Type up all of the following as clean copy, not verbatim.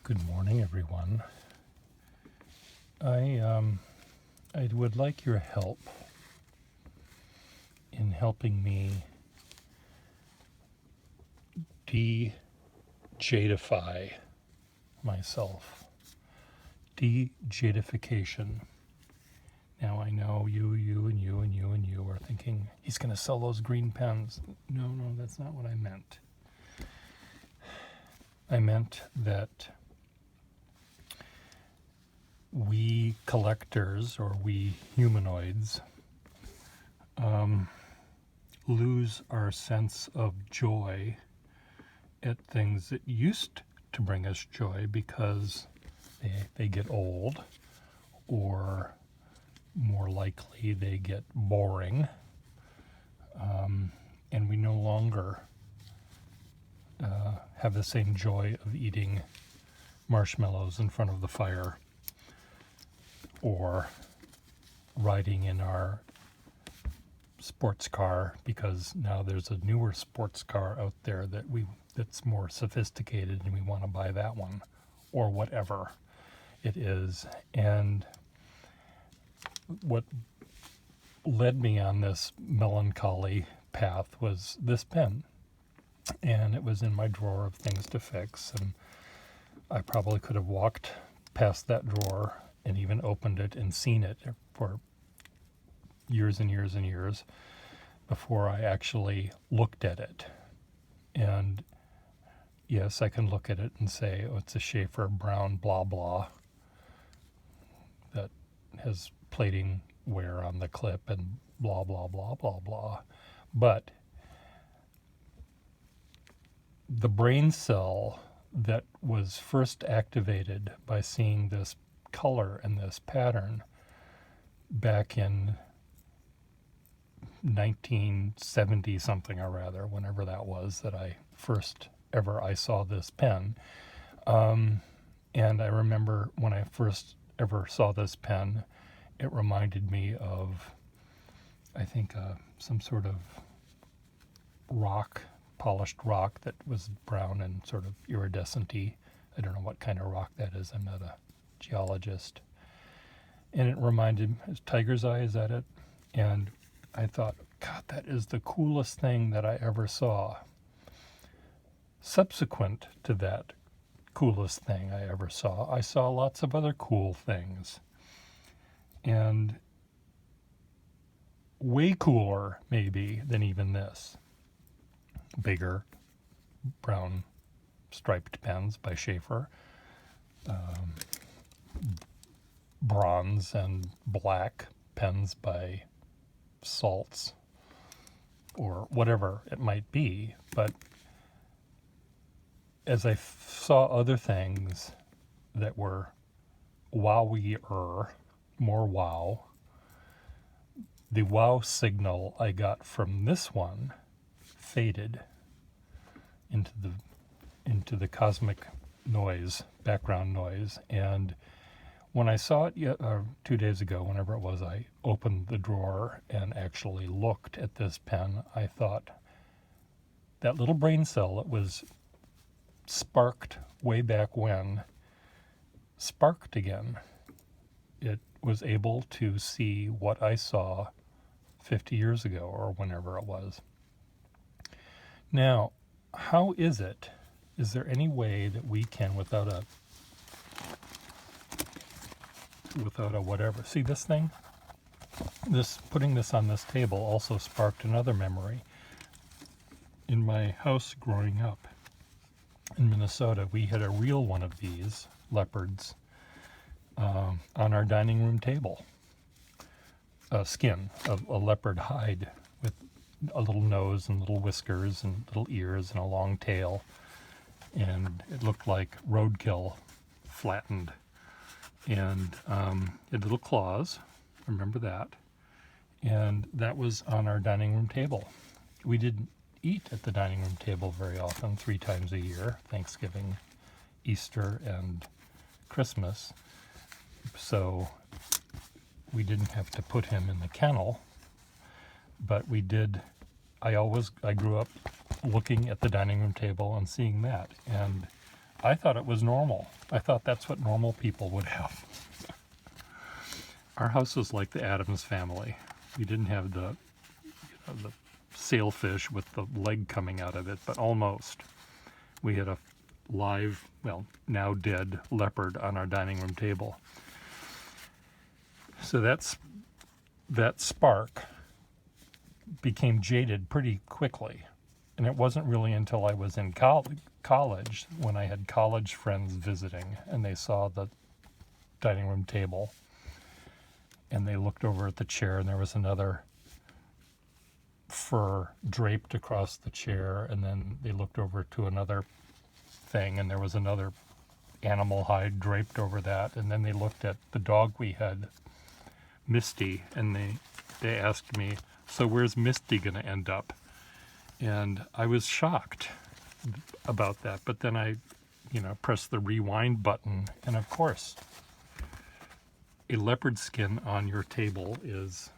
Good morning, everyone. I would like your help in helping me de-jadify myself. De-jadification. Now I know you are thinking, he's going to sell those green pens. No, that's not what I meant. I meant that we collectors, or we humanoids, lose our sense of joy at things that used to bring us joy because they get old, or more likely they get boring, and we no longer have the same joy of eating marshmallows in front of the fire, or riding in our sports car, because now there's a newer sports car out there that's more sophisticated and we want to buy that one, or whatever it is. And what led me on this melancholy path was this pen, and it was in my drawer of things to fix, and I probably could have walked past that drawer and even opened it and seen it for years and years and years before I actually looked at it. And yes, I can look at it and say, oh, it's a Schaefer brown blah blah that has plating wear on the clip and blah blah blah blah blah. But the brain cell that was first activated by seeing this color and this pattern back in 1970 something, or rather, whenever that was that I first ever I saw this pen. And I remember when I first ever saw this pen, it reminded me of, I think, some sort of rock, polished rock that was brown and sort of iridescent-y. I don't know what kind of rock that is. I'm not a geologist. And it reminded me, tiger's eye, is that it? And I thought, God, that is the coolest thing that I ever saw. Subsequent to that coolest thing I ever saw, I saw lots of other cool things. And way cooler, maybe, than even this. Bigger, brown striped pens by Schaefer. Bronze and black pens by Salts, or whatever it might be. But as I saw other things that were wowier, more wow, the wow signal I got from this one faded into the cosmic noise, background noise. And when I saw it 2 days ago, whenever it was, I opened the drawer and actually looked at this pen. I thought, that little brain cell that was sparked way back when, sparked again. It was able to see what I saw 50 years ago, or whenever it was. Now, how is it? Is there any way that we can, without a whatever. See this thing? Putting this on this table also sparked another memory. In my house growing up in Minnesota, we had a real one of these leopards on our dining room table. Skin of a leopard hide with a little nose and little whiskers and little ears and a long tail. And it looked like roadkill flattened. And it had little claws, remember that. And that was on our dining room table. We didn't eat at the dining room table very often, 3 times a year, Thanksgiving, Easter, and Christmas. So we didn't have to put him in the kennel, but we did. I grew up looking at the dining room table and seeing that. And I thought it was normal. I thought that's what normal people would have. Our house was like the Addams Family. We didn't have the sailfish with the leg coming out of it, but almost. We had a live, well, now dead leopard on our dining room table. So that spark became jaded pretty quickly. And it wasn't really until I was in college, when I had college friends visiting, and they saw the dining room table, and they looked over at the chair, and there was another fur draped across the chair, and then they looked over to another thing, and there was another animal hide draped over that, and then they looked at the dog we had, Misty, and they asked me, so where's Misty going to end up? And I was shocked about that, but then I, pressed the rewind button, and of course, a leopard skin on your table is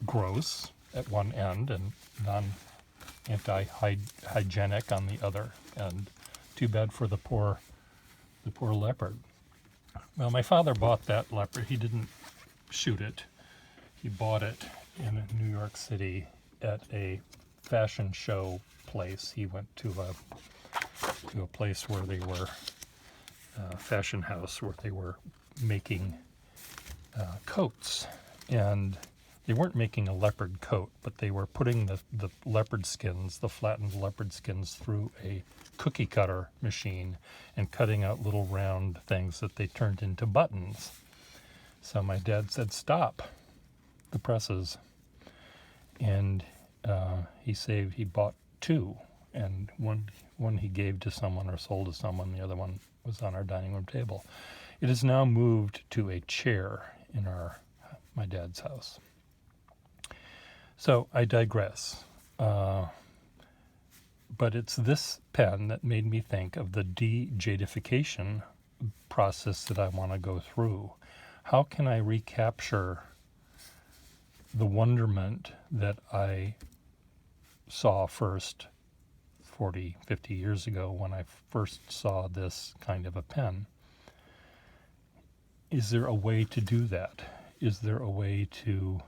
gross at one end and anti-hygienic on the other, and too bad for the poor leopard. Well, my father bought that leopard. He didn't shoot it. He bought it in New York City at a fashion show place. He went to a place where they were fashion house where they were making coats, and they weren't making a leopard coat, but they were putting the leopard skins, the flattened leopard skins, through a cookie cutter machine and cutting out little round things that they turned into buttons. So my dad said, stop the presses. And he bought two, and one he gave to someone or sold to someone, the other one was on our dining room table. It is now moved to a chair in my dad's house. So I digress. But it's this pen that made me think of the de-Jadification process that I want to go through. How can I recapture the wonderment that I saw first 40, 50 years ago when I first saw this kind of a pen? Is there a way to do that? Is there a way to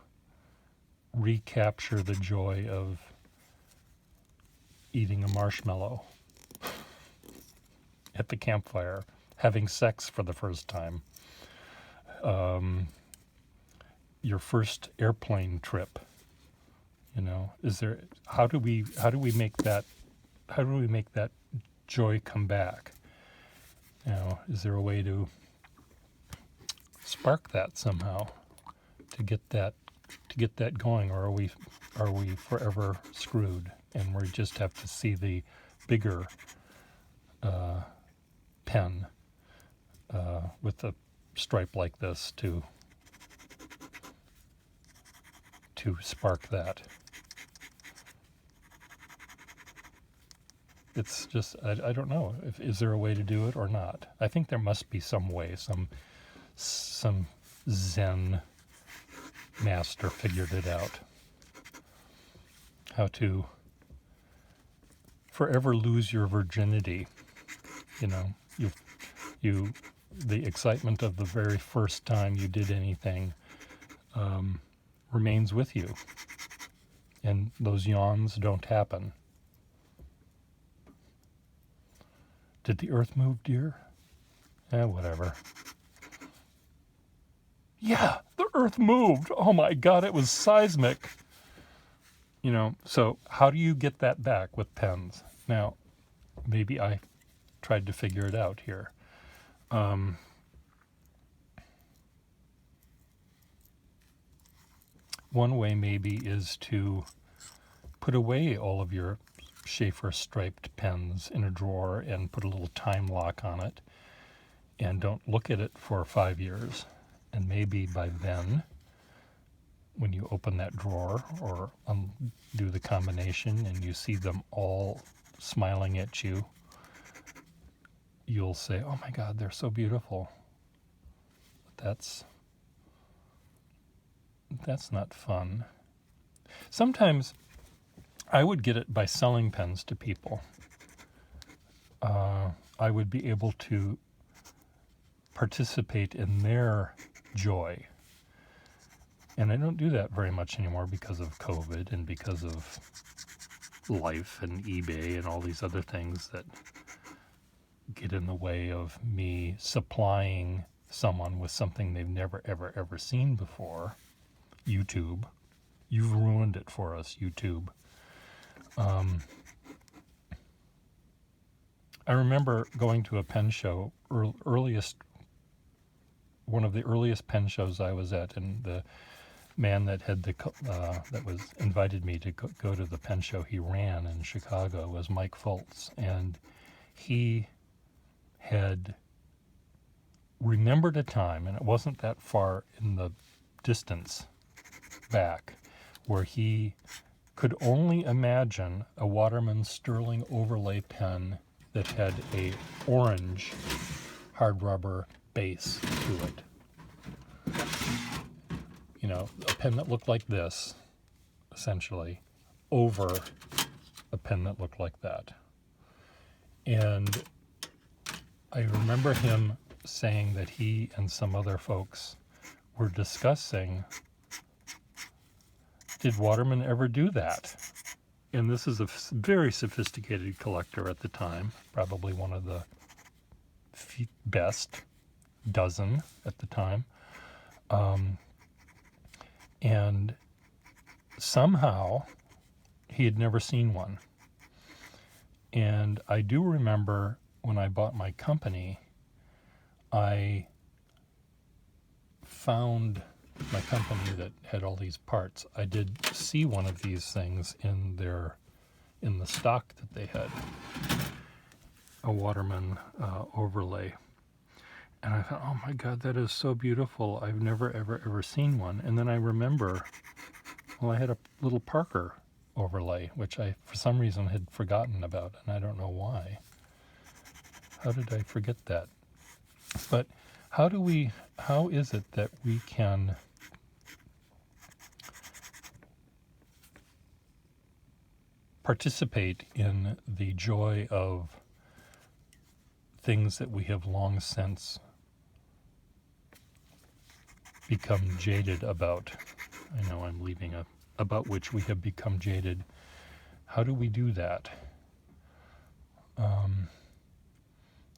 recapture the joy of eating a marshmallow at the campfire, having sex for the first time, your first airplane trip? How do we make that joy come back? Is there a way to spark that somehow, to get that going, or are we forever screwed and we just have to see the bigger pen with a stripe like this to spark that? It's just, I don't know. Is there a way to do it or not? I think there must be some way. Some Zen master figured it out. How to forever lose your virginity. The excitement of the very first time you did anything remains with you, and those yawns don't happen. Did the earth move, dear? Whatever. Yeah, the earth moved. Oh my God, it was seismic. So how do you get that back with pens? Now, maybe I tried to figure it out here. One way maybe is to put away all of your Schaefer striped pens in a drawer and put a little time lock on it, and don't look at it for 5 years. And maybe by then, when you open that drawer or undo the combination and you see them all smiling at you, you'll say, oh my God, they're so beautiful. But that's not fun. Sometimes I would get it by selling pens to people. I would be able to participate in their joy. And I don't do that very much anymore because of COVID and because of life and eBay and all these other things that get in the way of me supplying someone with something they've never, ever, ever seen before. YouTube. You've ruined it for us, YouTube. I remember going to a pen show, one of the earliest pen shows I was at, and the man that had that was invited me to go to the pen show he ran in Chicago was Mike Fultz, and he had remembered a time, and it wasn't that far in the distance back, where he could only imagine a Waterman Sterling overlay pen that had a orange hard rubber base to it. You know, a pen that looked like this, essentially, over a pen that looked like that. And I remember him saying that he and some other folks were discussing, did Waterman ever do that? And this is a very sophisticated collector at the time, probably one of the best dozen at the time. And somehow he had never seen one. And I do remember when I bought my company, I found my company that had all these parts. I did see one of these things in the stock that they had, a Waterman overlay. And I thought, oh my God, that is so beautiful. I've never, ever, ever seen one. And then I remember, well, I had a little Parker overlay, which I, for some reason, had forgotten about, and I don't know why. How did I forget that? But how is it that we can participate in the joy of things that we have long since become jaded about? I know I'm leaving about which we have become jaded. How do we do that?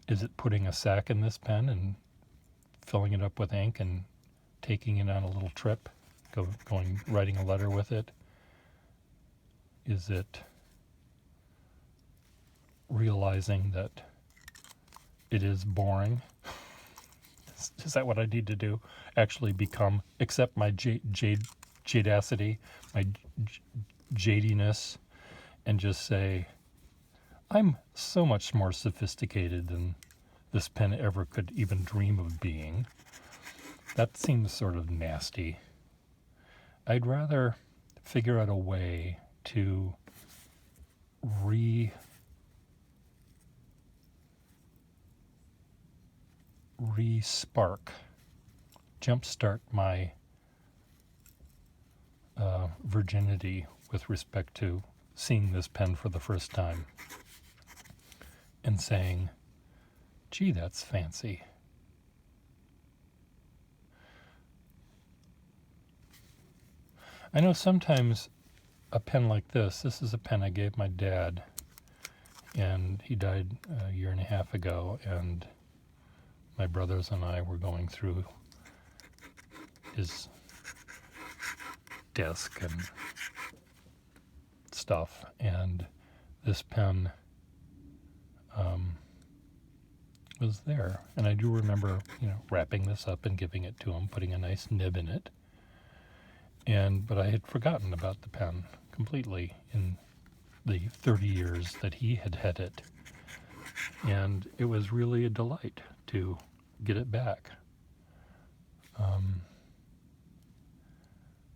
Is it putting a sack in this pen and filling it up with ink and taking it on a little trip, writing a letter with it? Is it realizing that it is boring? Is that what I need to do? Actually accept my jadacity, my jadiness, and just say, I'm so much more sophisticated than this pen ever could even dream of being. That seems sort of nasty. I'd rather figure out a way to re-spark, jumpstart my virginity with respect to seeing this pen for the first time and saying, gee, that's fancy. I know sometimes a pen like this is a pen I gave my dad, and he died a year and a half ago, and my brothers and I were going through his desk and stuff, and this pen was there. And I do remember, wrapping this up and giving it to him, putting a nice nib in it. But I had forgotten about the pen completely in the 30 years that he had had it. And it was really a delight to get it back.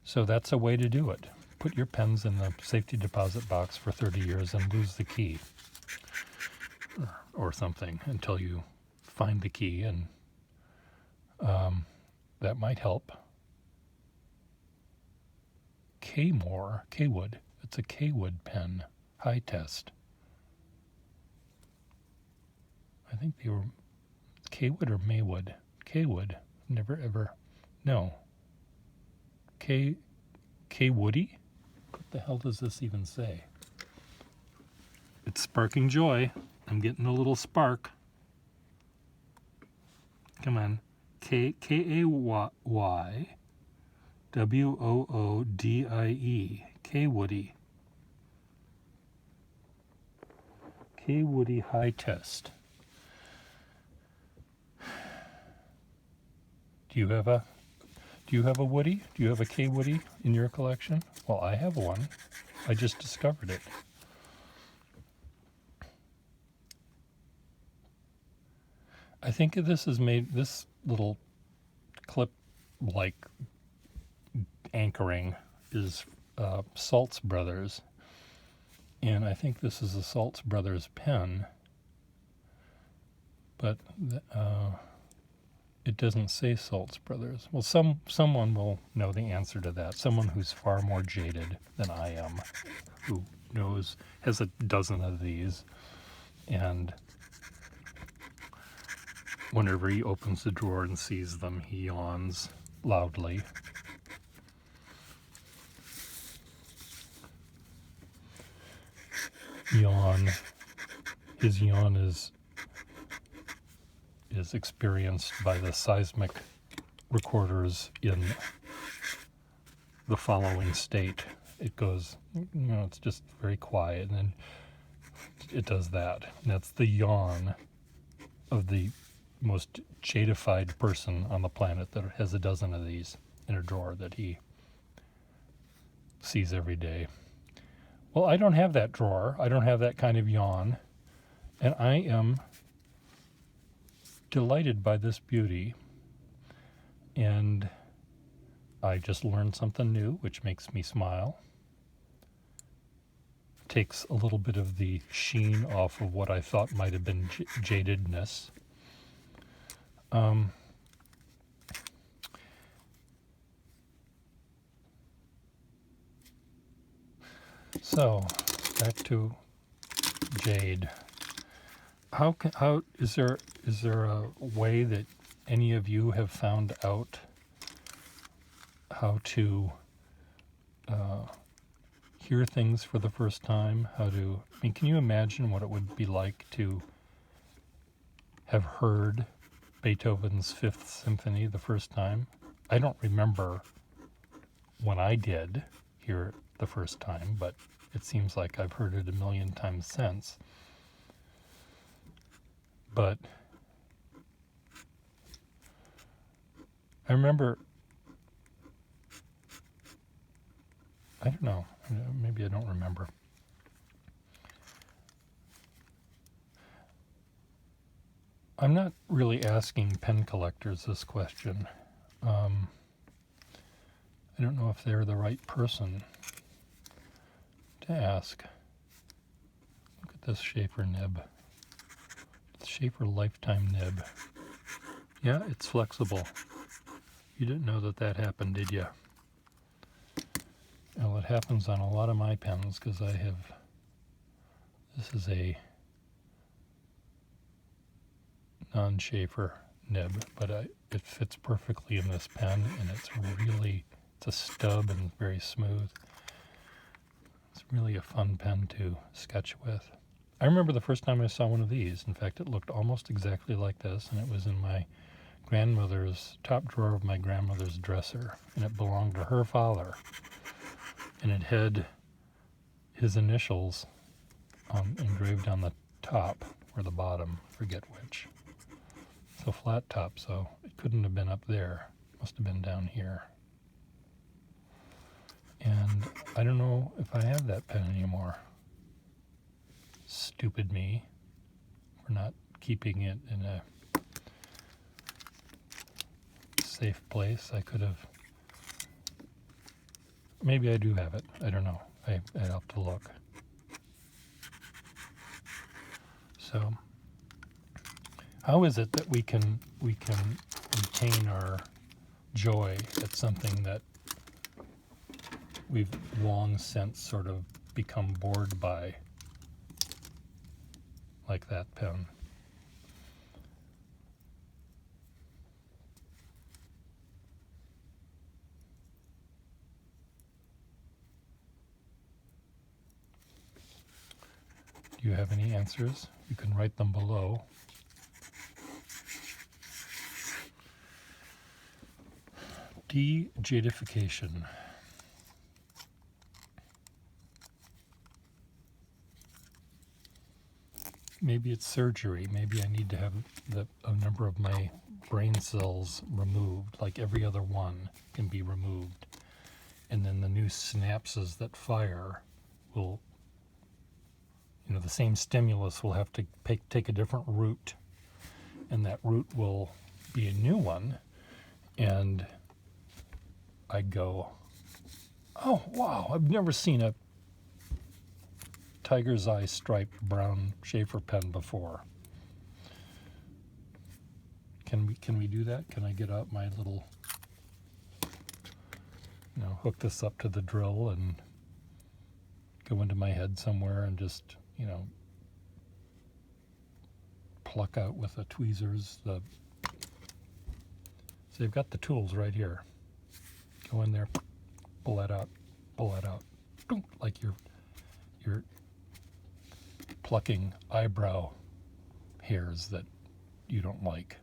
So that's a way to do it. Put your pens in the safety deposit box for 30 years and lose the key or something until you find the key, and that might help. Kwood. It's a Kwood pen, high test. think they were Kaywood or Maywood. Kaywood. Never ever. No. Kaywoody? What the hell does this even say? It's sparking joy. I'm getting a little spark. Come on. Kaywoodie. Kaywoody. Kaywoody High Test. Do you have a Woody? Do you have a Kaywoody in your collection? Well, I have one. I just discovered it. I think this little clip like anchoring is Saltz Brothers, and I think this is a Saltz Brothers pen, but it doesn't say Saltz Brothers. Well, someone will know the answer to that. Someone who's far more jaded than I am, who has a dozen of these, and whenever he opens the drawer and sees them, he yawns loudly. His yawn is experienced by the seismic recorders in the following state. It goes, it's just very quiet, and then it does that. And that's the yawn of the most jadified person on the planet that has a dozen of these in a drawer that he sees every day. Well, I don't have that drawer. I don't have that kind of yawn. And I am delighted by this beauty. And I just learned something new, which makes me smile. Takes a little bit of the sheen off of what I thought might have been jadedness. So, back to jade. How is there a way that any of you have found out how to hear things for the first time? Can you imagine what it would be like to have heard Beethoven's Fifth Symphony the first time? I don't remember when I did hear it the first time, but it seems like I've heard it a million times since. But I remember, I don't know, maybe I don't remember. I'm not really asking pen collectors this question. I don't know if they're the right person to ask. Look at this Schaefer nib. Schaefer Lifetime nib. Yeah, it's flexible. You didn't know that happened, did you? Well, it happens on a lot of my pens because this is a non-Schaefer nib, but it fits perfectly in this pen, and it's a stub and very smooth. It's really a fun pen to sketch with. I remember the first time I saw one of these. In fact, it looked almost exactly like this, and it was in my grandmother's top drawer of my grandmother's dresser, and it belonged to her father, and it had his initials engraved on the top or the bottom, forget which. So flat top, so it couldn't have been up there. Must have been down here. And I don't know if I have that pen anymore. Stupid me for not keeping it in a safe place. I could have. Maybe I do have it. I don't know. I'd have to look. So, how is it that we can retain our joy at something that we've long since sort of become bored by, like that pen? you have any answers, you can write them below. Jadification. Maybe it's surgery. Maybe I need to have a number of my brain cells removed, like every other one can be removed. And then the new synapses that fire will, the same stimulus will have to take a different route. And that route will be a new one. And I go, oh, wow, I've never seen a tiger's eye striped brown Schaefer pen before. Can we do that? Can I get out my little, hook this up to the drill and go into my head somewhere and just, pluck out with the tweezers so you've got the tools right here. Go in there, pull that out, like you're plucking eyebrow hairs that you don't like.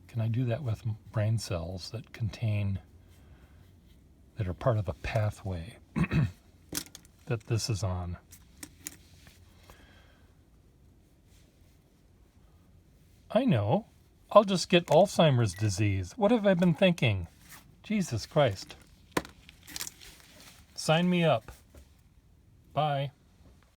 Can I do that with brain cells that are part of a pathway that this is on? I know. I'll just get Alzheimer's disease. What have I been thinking? Jesus Christ. Sign me up. Bye.